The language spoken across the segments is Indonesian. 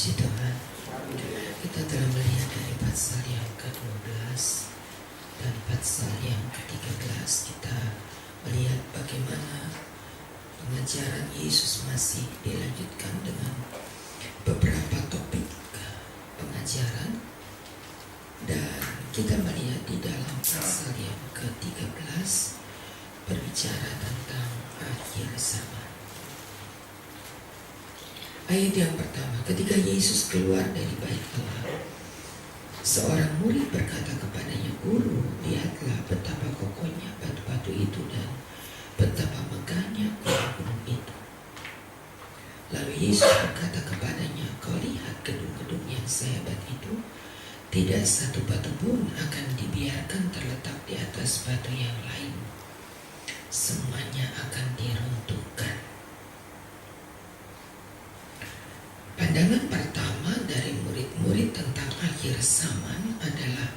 Puji Tuhan, kita telah melihat dari pasal yang ke-12 dan pasal yang ke-13. Kita melihat bagaimana pengajaran Yesus masih dilanjutkan dengan beberapa topik pengajaran. Dan kita melihat di dalam pasal yang ke-13 berbicara tentang akhir zaman. Ayat yang pertama, ketika Yesus keluar dari bait Allah, seorang murid berkata kepadanya, "Guru, lihatlah betapa kokohnya batu-batu itu dan betapa megahnya gunung-gunung itu." Lalu Yesus berkata kepadanya, "Kau lihat gedung-gedung yang sehebat itu? Tidak satu batu pun akan dibiarkan terletak di atas batu yang lain. Semuanya akan diruntuhkan." Pandangan pertama dari murid-murid tentang akhir zaman adalah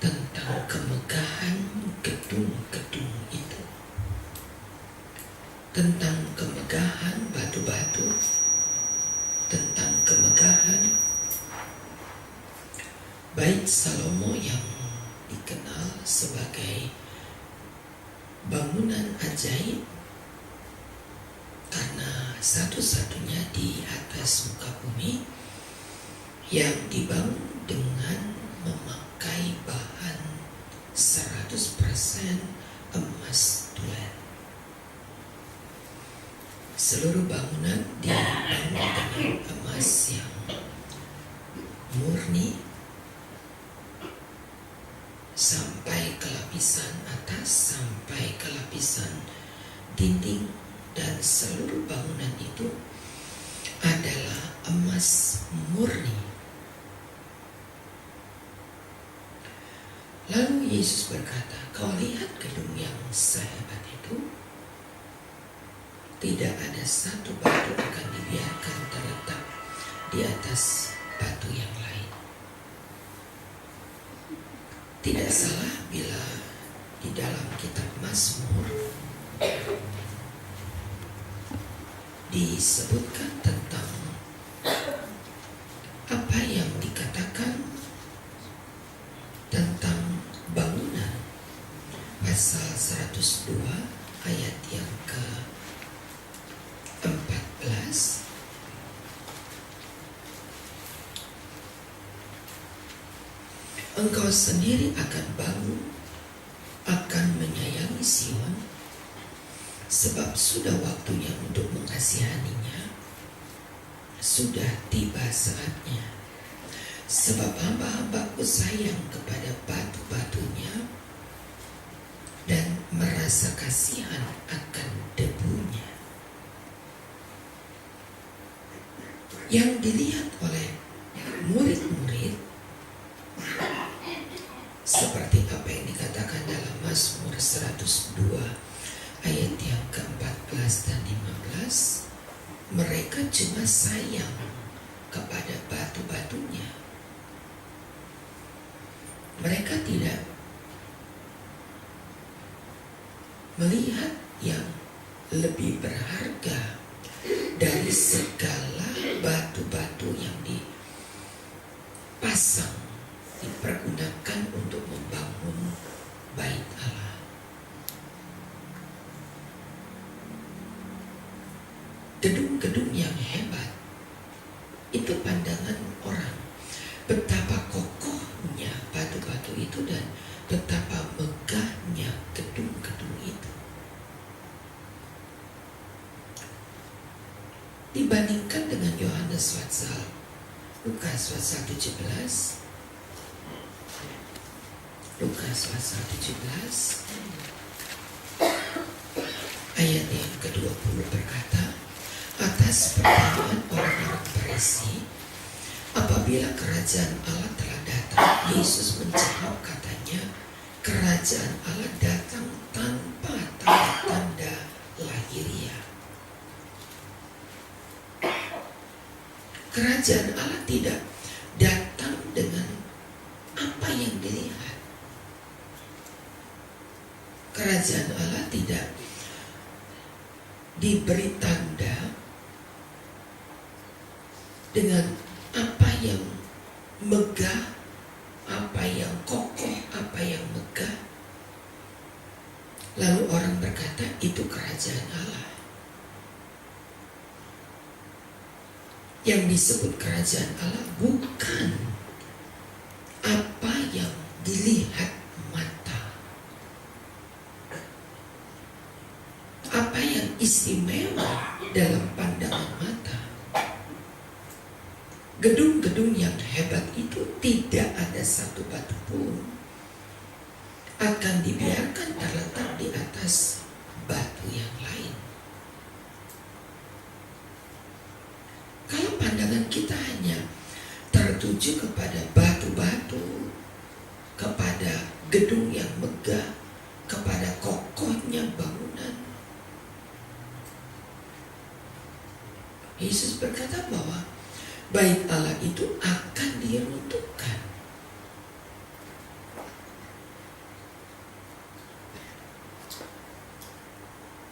tentang kemegahan gedung-gedung itu, tentang kemegahan batu-batu, tentang kemegahan Bait Salomo yang dikenal sebagai bangunan ajaib karena satu-satunya di atas muka bumi yang dibangun dengan memakai bahan 100% emas tulen. Seluruh bangunan dibangun dengan emas yang murni sampai ke lapisan atas, sampai ke lapisan dinding, dan seluruh bangunan itu adalah emas murni. Lalu Yesus berkata, "Kau lihat gedung yang sehebat itu? Tidak ada satu batu akan dibiarkan terletak di atas batu yang lain." Tidak salah bila di dalam kitab Mazmur disebutkan tentang apa yang dikatakan tentang bangunan. Pasal 102 ayat yang ke-14. "Engkau sendiri akan bangun, akan menyayangi Sion, sebab sudah waktunya untuk mengasihaninya, sudah tiba saatnya. Sebab hamba-hambaku sayang kepada batu-batunya dan merasa kasihan akan debunya." Yang dilihat oleh murid-murid seperti apa yang dikatakan dalam Mazmur 102 ayat yang ke-14 dan 15, mereka cuma sayang kepada batu-batunya. Mereka tidak melihat yang lebih berharga dari segala batu-batu yang dipasang, dipergunakan untuk membangun bait Allah. Gedung-gedung yang hebat itu pandangan orang, betapa kokohnya batu-batu itu dan betapa megahnya gedung-gedung itu. Dibandingkan dengan Yohanes pasal Lukas pasal 17, Lukas pasal 17 ayat yang ke-20 berkata, atas pertanyaan orang-orang Farisi, apabila kerajaan Allah telah datang, Yesus menjawab katanya, kerajaan Allah datang tanpa tanda-tanda lahiriah. Kerajaan Allah tidak datang dengan apa yang dilihat. Kerajaan Allah tidak diberi tanda dengan apa yang megah, apa yang kokoh, apa yang megah. Lalu orang berkata, itu kerajaan Allah. Yang disebut kerajaan Allah bukan apa yang dilihat mata, apa yang istimewa dalam pandangan mata. Gedung-gedung yang hebat itu tidak ada satu batu pun akan dibiarkan terletak di atas batu yang lain. Kalau pandangan kita hanya tertuju kepada batu-batu, kepada gedung yang megah, kepada kokohnya bangunan, Yesus berkata bahwa bait Allah itu akan diruntuhkan.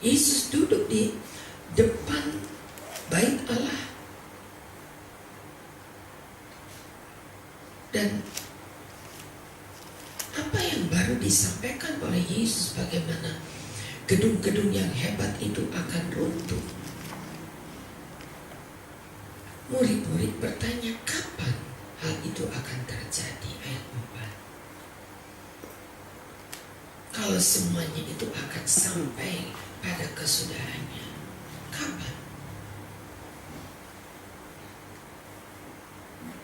Yesus duduk di depan bait Allah. Dan apa yang baru disampaikan oleh Yesus, bagaimana gedung-gedung yang hebat itu akan runtuh. Murid-murid bertanya, kapan hal itu akan terjadi? Ayat 4. Kalau semuanya itu akan sampai pada kesudahannya, kapan?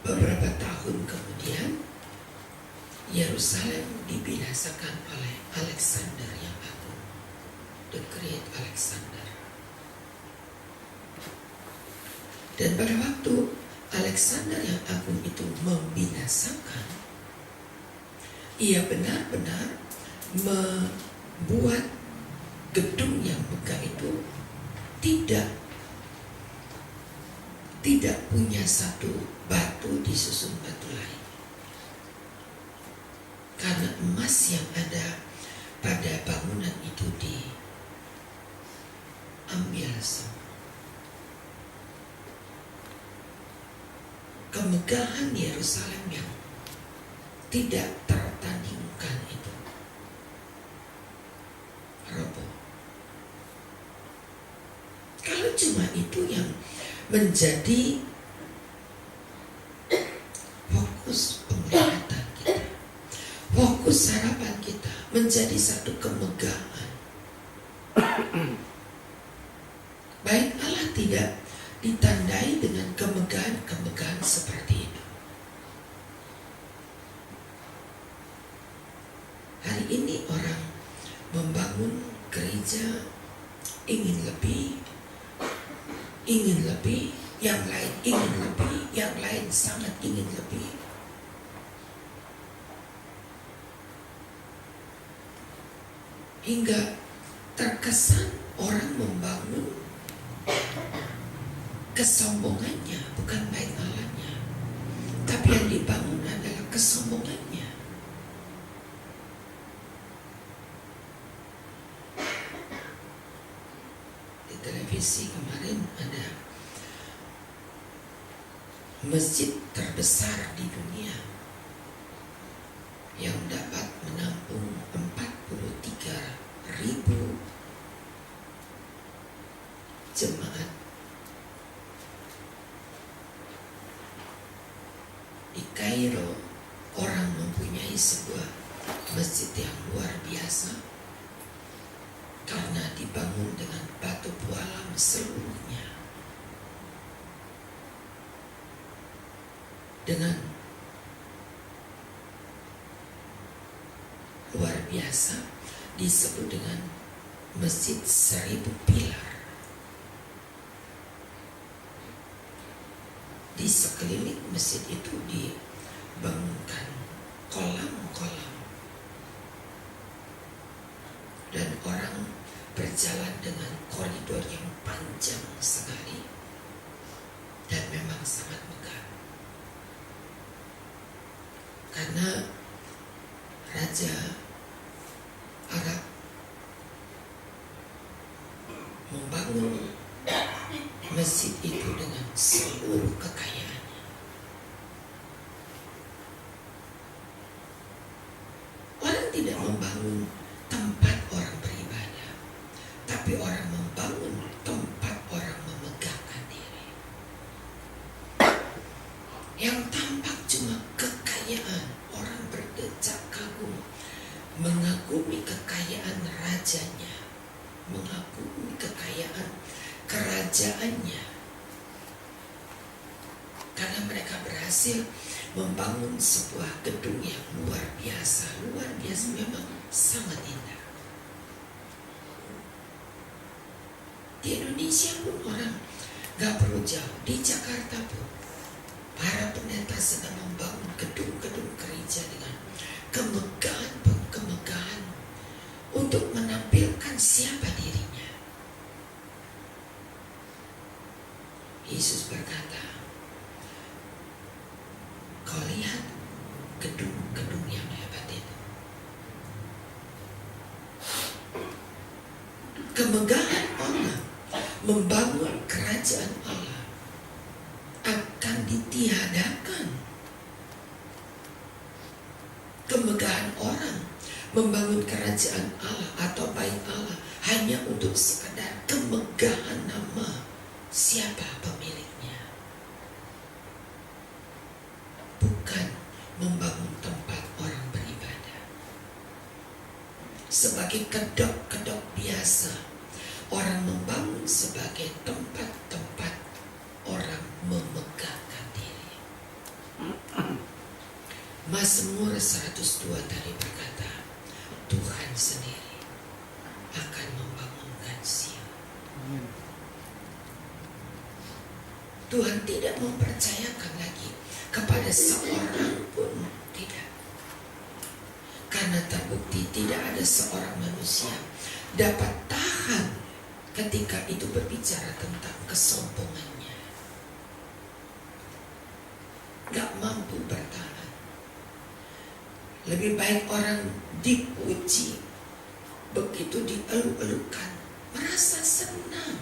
Beberapa tahun kemudian, Yerusalem dibinasakan oleh Alexander yang Agung, the Great Alexander. Dan pada waktu Alexander yang Agung itu membinasakan, ia benar-benar membuat gedung yang megah itu tidak punya satu batu disusun batu lain. Karena emas yang ada pada bangunan itu diambil semua. Kemegahan Yerusalem yang tidak tertandingkan itu roboh. Kalau cuma itu yang menjadi fokus penglihatan kita, fokus harapan kita, menjadi satu kemegahan. Bait Allah tidak ditandai dengan kemegahan-kemegahan seperti itu. Hari ini orang membangun gereja ingin lebih, yang lain ingin lebih, yang lain sangat ingin lebih. Hingga terkesan orang membangun kesombongannya, bukan bait Allahnya, tapi yang dibangun adalah kesombongannya. Di televisi kemarin ada masjid terbesar di dunia yang dapat menampung 43.000 jemaat. Di Kairo, orang mempunyai sebuah masjid yang luar biasa karena dibangun dengan batu pualam seluruhnya, dengan luar biasa, disebut dengan Masjid 1000 Pilar. Di sekeliling masjid itu dibangunkan kolam-kolam, dan orang berjalan dengan koridor yang panjang sekali, dan memang sangat megah. Karena Raja Arab membangun masjid itu dengan seluruh kekayaan. Tapi orang membangun tempat orang memegahkan diri. Yang tampak cuma kekayaan, orang berdecak kagum, mengagumi kekayaan rajanya, mengagumi kekayaan kerajaannya. Karena mereka berhasil membangun sebuah gedung yang luar biasa memang sangat indah. Di Indonesia pun orang gak perlu jauh, di Jakarta pun para pendeta sedang membangun gedung-gedung gereja dengan kemegahan untuk menampilkan siapa dirinya. Yesus berkata, kau lihat gedung-gedung yang hebat itu. Kemegahan Allah membangun kerajaan Allah akan ditiadakan. Kemegahan orang membangun kerajaan Allah atau bait Allah hanya untuk sekadar kemegahan nama siapa pemiliknya, bukan membangun tempat orang beribadah. Sebagai kedok-kedok biasa, orang membangun sebagai tempat-tempat orang memegahkan diri. Mazmur 102 tadi berkata, Tuhan sendiri akan membangunkan Sion. Tuhan tidak mempercayakan lagi kepada seorang pun, tidak. Karena terbukti tidak ada seorang manusia dapat tahan ketika itu berbicara tentang kesombongannya. Gak mampu bertahan. Lebih baik orang dipuji, begitu dieluk-elukan, merasa senang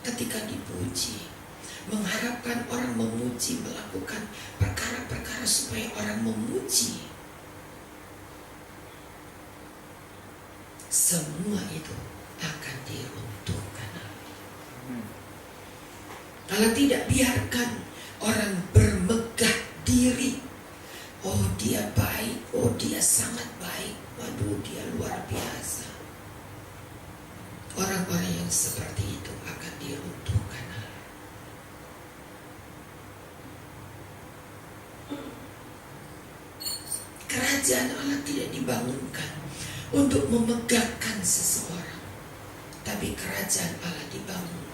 ketika dipuji, mengharapkan orang memuji, melakukan perkara-perkara supaya orang memuji. Semua itu akan diruntuhkan. Kalau tidak, biarkan orang bermegah diri. Oh, dia baik, oh dia sangat baik, waduh dia luar biasa. Orang-orang yang seperti itu akan diruntuhkan. Kerajaan Allah tidak dibangunkan untuk memegahkan seseorang, tapi kerajaan Allah dibangun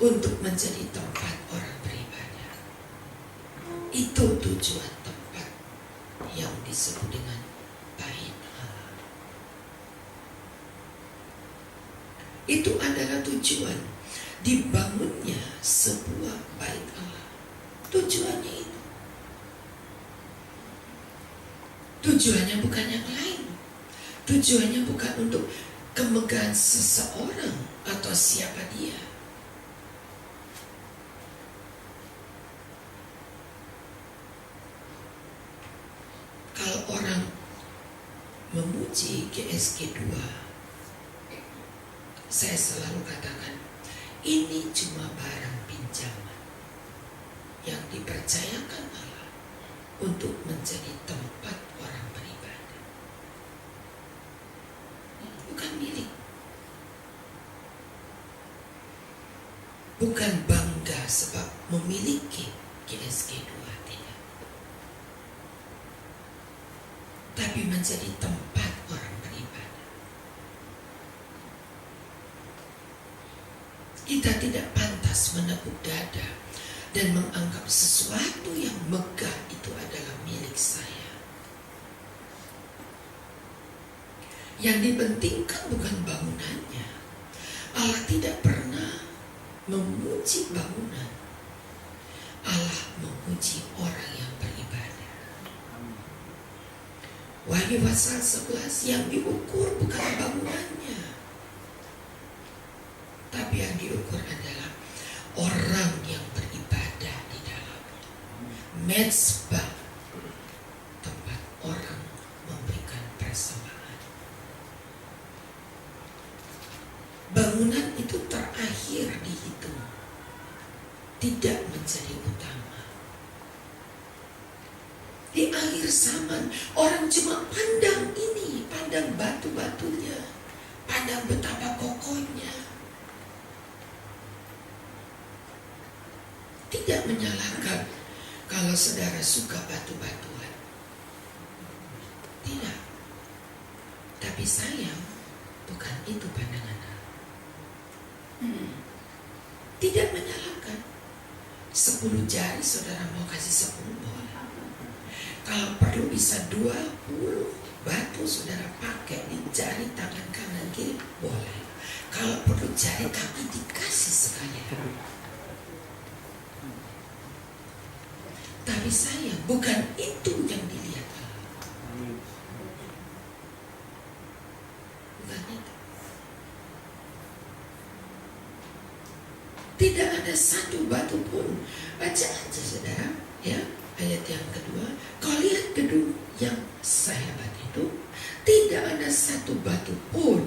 untuk menjadi tempat orang beribadah. Itu tujuan tempat yang disebut dengan bait Allah. Itu adalah tujuan dibangunnya sebuah bait Allah. Tujuannya itu. Tujuannya bukan yang lain. Tujuannya bukan untuk kemegahan seseorang atau siapa dia. Kalau orang memuji GSG 2, saya selalu katakan, ini cuma barang pinjaman yang dipercayakan Allah untuk menjadi tempat orang beribadah. Bukan milik. Bukan bangga sebab memiliki GSG 2, tidak. Tapi menjadi tempat orang beribadah. Kita tidak pantas menepuk dada dan menganggap sesuatu yang megah itu adalah milik saya. Yang dipentingkan bukan bangunannya. Allah tidak pernah memuji bangunan. Allah memuji orang yang beribadah. Wahyu pasal 11, yang diukur bukan bangunannya, tapi yang diukur adalah orang yang beribadah di dalamnya. Mezbah, tempat orang memberikan persembahan. bangunan itu terakhir dihitung, tidak menjadi utama. Di akhir zaman orang cuma pandang ini, pandang batu-batunya, pandang betapa kokohnya. Tidak menyalahkan kalau saudara suka batu-batuan. Tidak. Tapi sayang, bukan itu pandangan Allah. Tidak menyalahkan. 10 jari saudara mau kasih 10 boleh. Kalau perlu bisa 20 batu saudara pakai di jari tangan kanan kiri boleh. Kalau perlu jari kaki dikasih sekalian. Tapi sayang, bukan itu yang dilihat Allah. Bukan itu. Tidak ada satu batu pun. Baca aja saudara, ya, ayat yang kedua. Kau lihat gedung yang sehebat itu, tidak ada satu batu pun,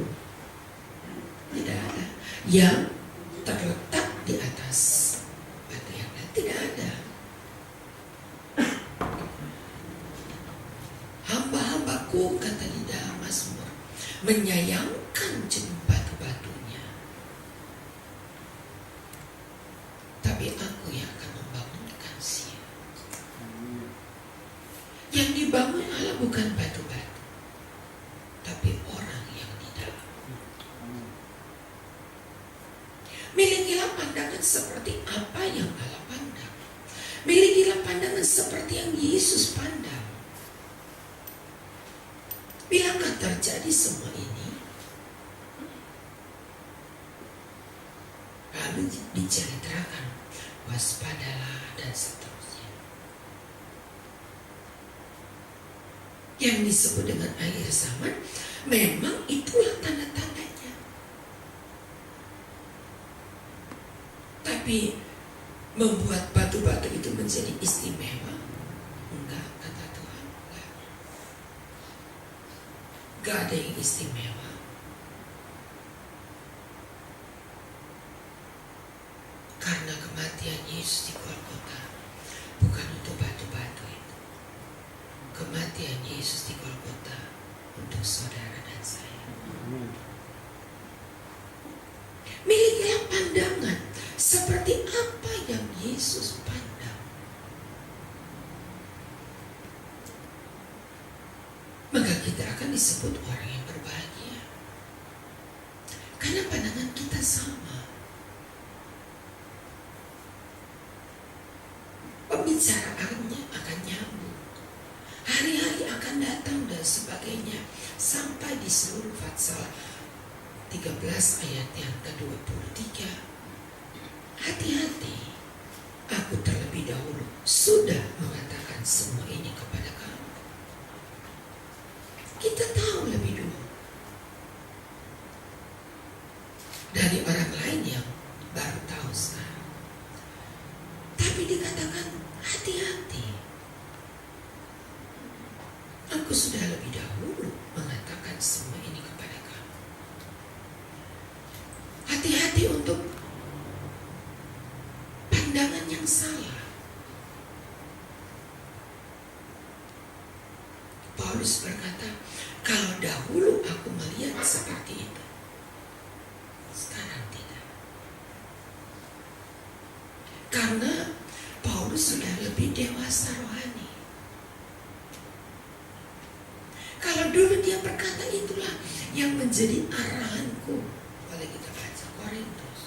tidak ada, yang terletak di atas batu yang lain. Tidak ada. Hamba-hambaku, kata di dalam Mazmur, menyayangkan jenuh batu-batunya. Tapi aku yang akan membangunkan Sion. Yang dibangun Allah bukan batu-batu, tapi orang yang di dalam. Milikilah pandangan seperti apa yang Allah pandang. Milikilah pandangan seperti yang Yesus pandang. Bilakah terjadi semua ini? Lalu diceritakan, waspadalah dan seterusnya. Yang disebut dengan akhir zaman, memang itulah tanda-tandanya. Tapi membuat batu-batu itu menjadi istimewa, enggak, kata Tuhan, enggak. Enggak ada yang istimewa. Karena kematian Yesus di Golgota bukan untuk batu-batu itu. Kematian Yesus di Golgota untuk saudara dan saya. Milikilah pandangan seperti apa yang Yesus pandang. Maka kita akan disebut orang yang berbahagia. Karena pandangan kita sama. Pembicaraannya akan nyambung. Hari-hari akan datang dan sebagainya. Sampai di seluruh Fatsal 13 ayat yang ke-23. Hati-hati, aku terlebih dahulu sudah mengatakan semua ini kepada kamu. Kita tahu lebih dulu dari orang lain yang baru tahu sekarang. Tapi dikatakan hati-hati, aku sudah lebih dahulu mengatakan semua ini kepada kamu. Hati-hati untuk pandangan yang salah. Paulus berkata, kalau dahulu aku melihat seperti itu, sekarang tidak. Karena Paulus sudah lebih dewasa rohani. Kalau dulu dia berkata, itulah yang menjadi arahanku. Boleh kita baca Korintus.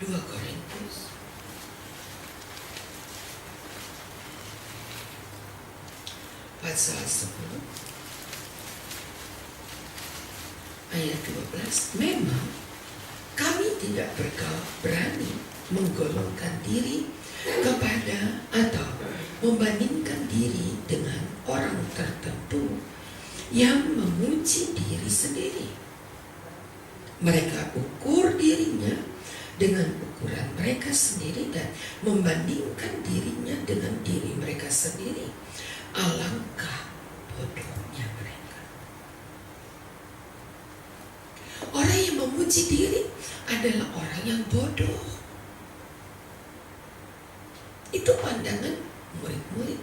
Dua Korintus pasal 10 ayat 12. Memang kami tidak berani menggolongkan diri kepada atau membandingkan diri dengan orang tertentu yang memuji diri sendiri. Mereka ukur dirinya dengan ukuran ukuran mereka sendiri dan membandingkan dirinya dengan diri mereka sendiri. Alangkah bodohnya mereka. Orang yang memuji diri adalah orang yang bodoh. Itu pandangan murid-murid.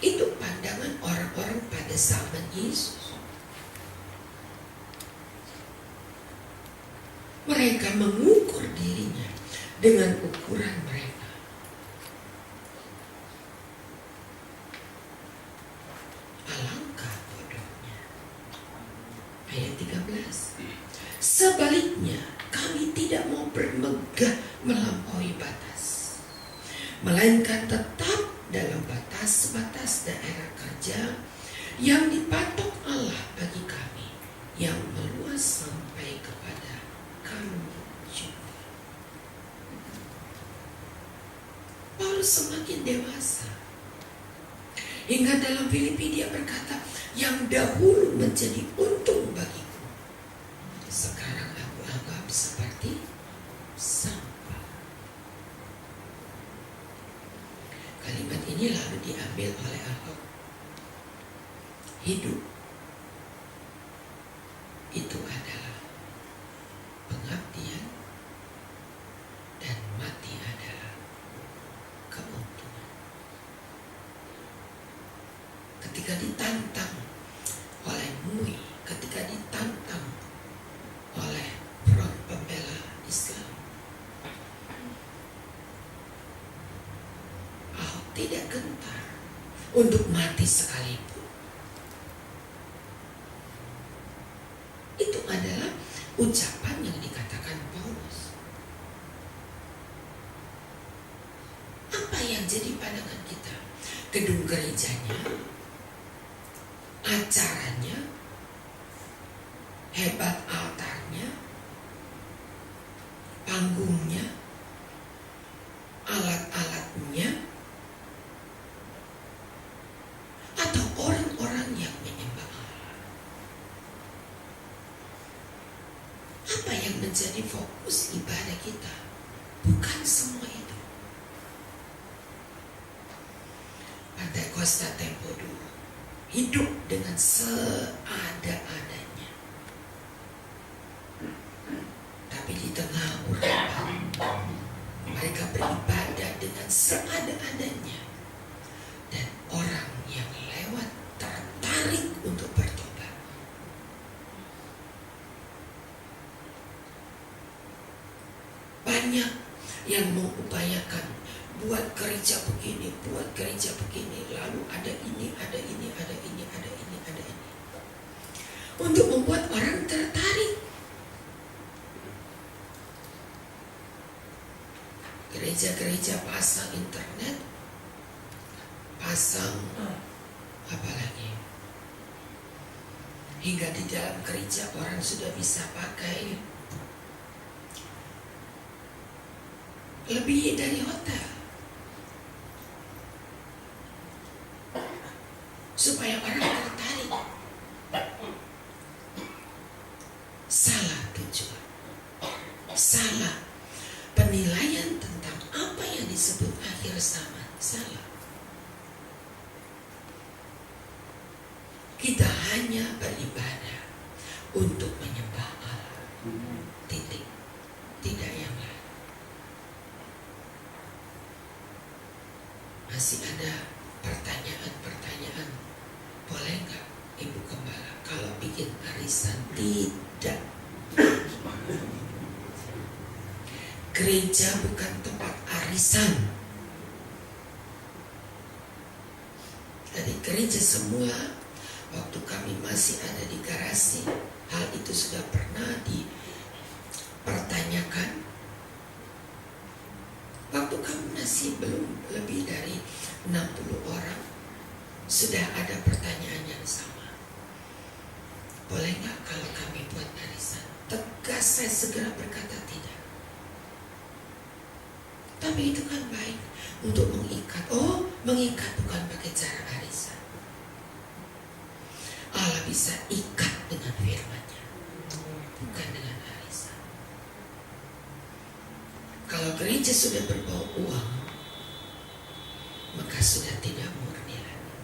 Itu pandangan orang-orang pada zaman Yesus. Mereka mengukur dirinya dengan ukuran mereka. Alangkah bodohnya. Ayat 13. Sebaliknya, kami tidak mau bermegah melampaui batas, melainkan tetap dalam batas-batas daerah kerja yang dipatok Allah bagi kami, yang meluas sampai kepada kamu juga. Paulus semakin dewasa, hingga dalam Filipi dia berkata, yang dahulu menjadi untung bagiku, sekarang aku anggap seperti sampah. Kalimat ini lalu diambil oleh Ahok. Hidup itu adalah pengabdian dan mati adalah keuntungan. Ketika ditantang oleh MUI, ketika ditantang oleh Front Pembela Islam, Ahok tidak gentar untuk mati sekalipun. Itu adalah ucapan yang dikatakan Paulus. Apa yang jadi pandangan kita? Gedung gerejanya, acaranya, hebat altarnya, panggungnya, alat-alatnya, atau orang-orang yang menyembah Allah? Apa yang menjadi fokus ibadah kita? Bukan semua itu. Pantai Costa tempo dulu hidup dengan seada-adanya, tapi di tengah urapan mereka beribadah dengan seada-adanya, dan orang yang lewat tertarik untuk bertobat. Banyak yang mengupayakan buat gereja begini, buat gereja begini, lalu ada ini, ada ini, ada ini, ada ini, ada ini, untuk membuat orang tertarik. Gereja-gereja pasang internet, pasang apa lagi, hingga di dalam gereja orang sudah bisa pakai lebih dari hotel, supaya orang tertarik. Salah tujuan, salah penilaian tentang apa yang disebut akhir zaman, salah. Kita hanya beribadah untuk menyembah Allah, titik, tidak yang lain. Masih ada pertanyaan-pertanyaan? Boleh nggak Ibu Gembala kalau bikin arisan? Tidak. Gereja bukan tempat arisan. Dari gereja semua, waktu kami masih ada di garasi, hal itu sudah pernah dipertanyakan. Waktu kami masih belum lebih dari 60 orang, sudah ada pertanyaan yang sama. Boleh nggak kalau kami buat arisan? Tegas saya segera berkata tidak. Tapi itu kan baik untuk mengikat. Oh, mengikat bukan pakai cara arisan. Allah bisa ikat dengan firman-Nya, bukan dengan arisan. Kalau gereja sudah berbau uang, maka sudah tidak murni lagi.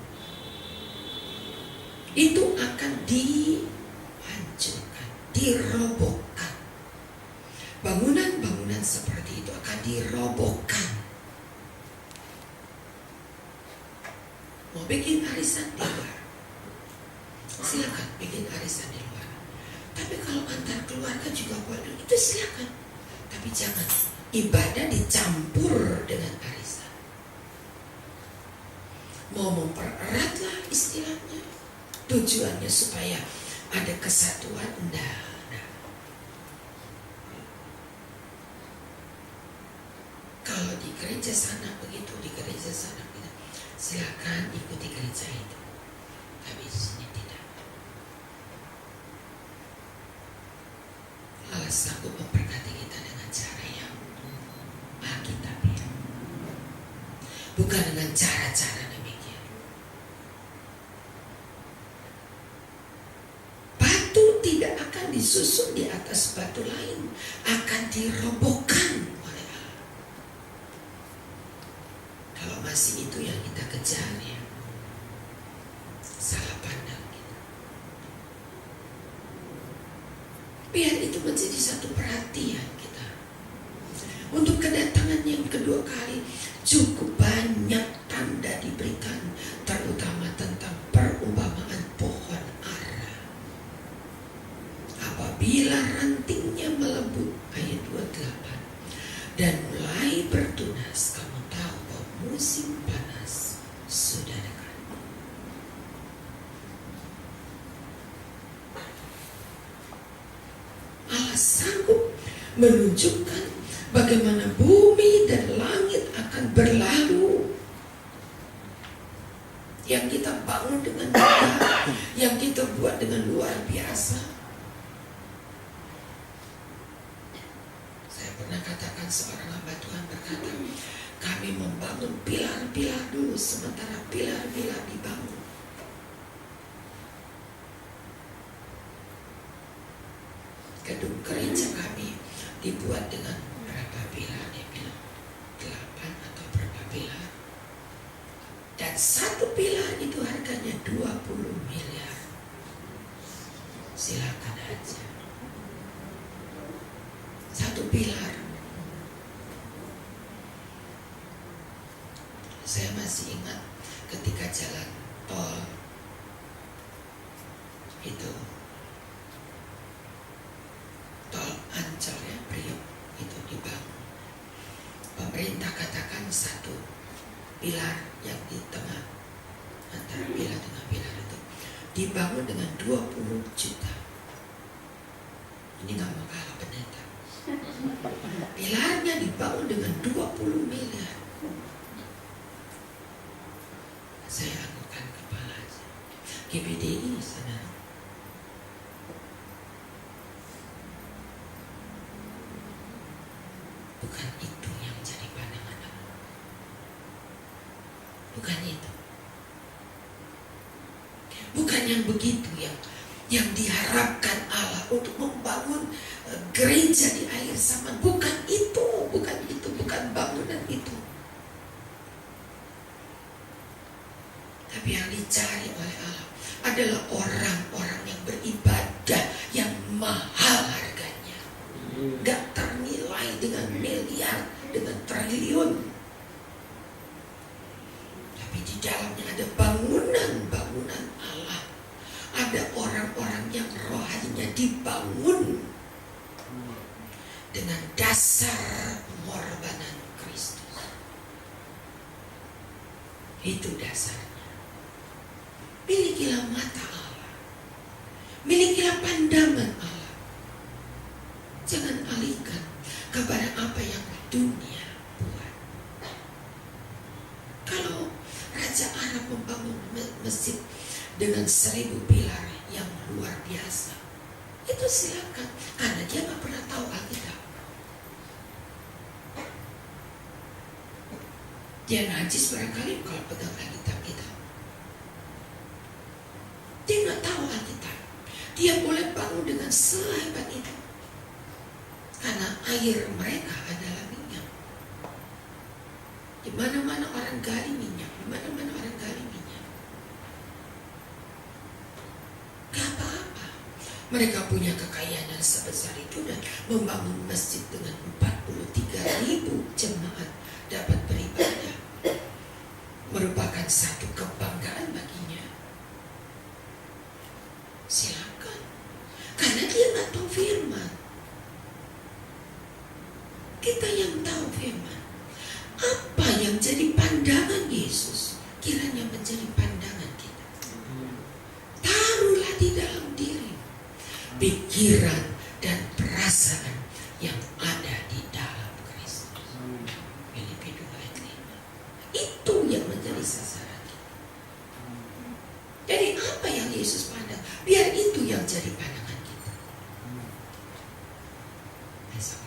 Itu akan dihancurkan, dirobohkan. Bangunan-bangunan seperti itu akan dirobohkan. Mau bikin arisan di luar, silakan bikin arisan di luar. Tapi kalau antar keluarga juga boleh, itu silakan. Tapi jangan ibadah dicampur dengan arisan. Mau mempererat lah istilahnya, tujuannya supaya ada kesatuan. Nah. Kalau di gereja sana begitu, di gereja sana begitu, silakan ikuti gereja itu. Tapi di sini tidak. Allah sanggup memberkati kita dengan cara yang alkitabiah, bukan dengan cara-cara demikian. Batu tidak akan disusun di atas batu lain, akan dirobohkan oleh Allah. Kalau masih itu yang kita kejar, ya salah pandang kita. Biar itu menjadi satu perhatian kita. Untuk kedatangan yang kedua kali, cukup banyak tanda diberikan, terutama tentang perumpamaan pohon ara. Apabila rantingnya melebut, ayat 28, dan mulai bertunas, kamu tahu bahwa musim panas sudah dekat. Allah sanggup menunjukkan bagaimana bumi dan langit akan berlalu. Yang kita bangun dengan megah, yang kita buat dengan luar biasa. Saya pernah katakan, seorang hamba Tuhan berkata, kami membangun pilar-pilar dulu, sementara pilar-pilar dibangun. Gedung gereja kami dibuat dengan berapa pilar? Dia bilang 8 atau berapa pilar. Dan satu pilar itu harganya 20 miliar. Silakan aja. Satu pilar. Saya masih ingat ketika jalan tol itu, tol Ancol ya, Priok itu dibangun. Pemerintah katakan satu pilar yang di tengah antara pilar dengan pilar itu dibangun dengan 20 juta. Ini gak mau kalah pendeta. Pilarnya dibangun dengan 20 miliar. Saya anggukan kepala aja. GBDI saudara. Bukan itu yang jadi pandangan Allah. Bukan itu. Bukan yang begitu yang diharapkan Allah untuk membangun gereja di akhir zaman. Bukan itu, bukan bangunan itu. Tapi yang dicari oleh Allah adalah orang-orang yang beribadah yang mahal harganya, gak ternilai dengan miliar, dengan triliun. Tapi di dalamnya ada bangunan-bangunan Allah. Ada orang-orang yang rohaninya dibangun dengan dasar pengorbanan Kristus. Itu dasarnya. Milikilah mata Allah, milikilah pandangan Allah. Jangan alihkan kepada apa yang dunia buat. Kalau Raja Arab membangun masjid dengan 1000 pilar yang luar biasa, itu silakan, karena dia gak pernah tahu Alkitab. Dia najis barangkali kalau pegang Alkitab kita. Dia gak tahu Alkitab. Dia boleh bangun dengan sehebat itu, karena air mereka adalah minyak. Di mana-mana orang gali minyak, di mana-mana orang gali minyak. Gak apa-apa. Mereka punya kekayaan yang sebesar itu dan membangun masjid dengan 43.000 jemaat dapat beribadah. Merupakan satu kebanggaan baginya. Silakan. Karena dia nggak tahu firman. Kita yang tahu firman. Apa yang jadi pandangan Yesus kiranya menjadi pandangan kita. Taruhlah di dalam diri pikiran dan perasaan yang ada di dalam Kristus. Filipi 2 ayat 5. Itu yang menjadi sasaran kita. Jadi apa yang Yesus pandang, biar itu yang jadi pandangan kita. Besok